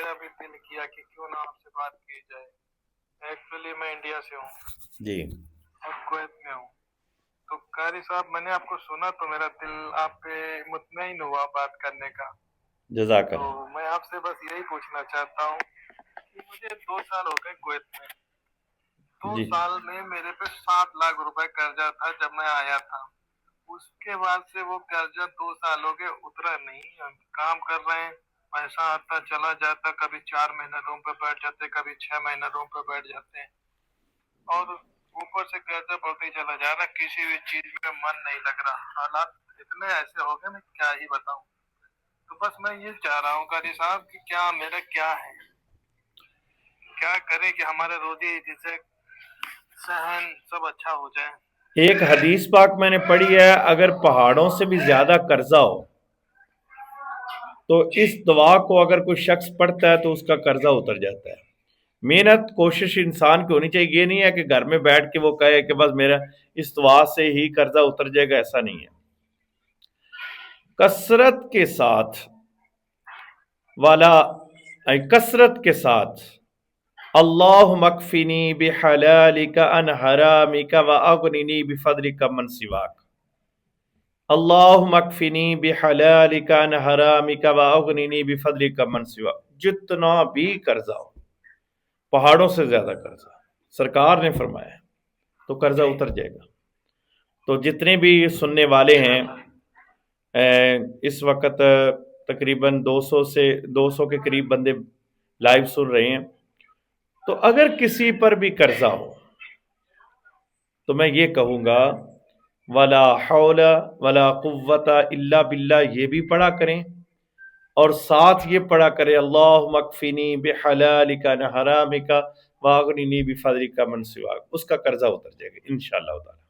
میرا بھی دل کیا کہ کیوں نہ آپ سے بات کی جائے. ایکچولی میں انڈیا سے ہوں جی اور کویت میں ہوں. تو قاری صاحب میں نے آپ کو سنا تو میرا دل آپ پہ مطمئن ہوا بات کرنے کا. جزاک تو اللہ. میں آپ سے بس یہی پوچھنا چاہتا ہوں کہ مجھے 2 سال ہو گئے کویت میں. 2 سال میں میرے پہ 7 لاکھ روپے قرضہ تھا جب میں آیا تھا. اس کے بعد سے وہ قرضہ 2 سال ہو گئے اترا نہیں. ہم کام کر رہے ہیں, پیسہ آتا چلا جاتا, کبھی 4 مہینہ روم پہ بیٹھ جاتے, کبھی 6 مہینہ روم پہ بیٹھ جاتے ہیں, اور اوپر سے قرضہ بڑھتے چلا جا رہا. کسی بھی چیز میں من نہیں لگ رہا. حالات اتنے ایسے ہو گئے میں کیا ہی بتاؤں. تو بس میں یہ چاہ رہا ہوں قاری صاحب کہ کیا میرا کیا ہے, کیا کریں کہ ہمارے روزی جسے صحن سب اچھا ہو جائے. ایک حدیث پاک میں نے پڑھی ہے, اگر پہاڑوں سے بھی زیادہ قرضہ ہو تو اس دعا کو اگر کوئی شخص پڑھتا ہے تو اس کا قرضہ اتر جاتا ہے. محنت کوشش انسان کی ہونی چاہیے. یہ نہیں ہے کہ گھر میں بیٹھ کے وہ کہے کہ بس میرا اس دعا سے ہی قرضہ اتر جائے گا, ایسا نہیں ہے. کثرت کے ساتھ اللہم اکفنی بحلالک عن حرامک واغننی بفضلک من سواک. اللہم اکفنی بحلالک عن حرامک واغننی بفضلک من سواک. جتنا بھی قرضہ ہو, پہاڑوں سے زیادہ قرضہ سرکار نے فرمایا ہے, تو قرضہ اتر جائے گا. تو جتنے بھی سننے والے ہیں اس وقت تقریباً 200 کے قریب بندے لائیو سن رہے ہیں, تو اگر کسی پر بھی قرضہ ہو تو میں یہ کہوں گا ولا حول ولا قوت الا باللہ, یہ بھی پڑھا کریں, اور ساتھ یہ پڑھا کریں اللہم اکفنی بحلالک عن حرامک واغننی بفضلک من سواک. اس کا قرضہ اتر جائے گا انشاءاللہ تعالی.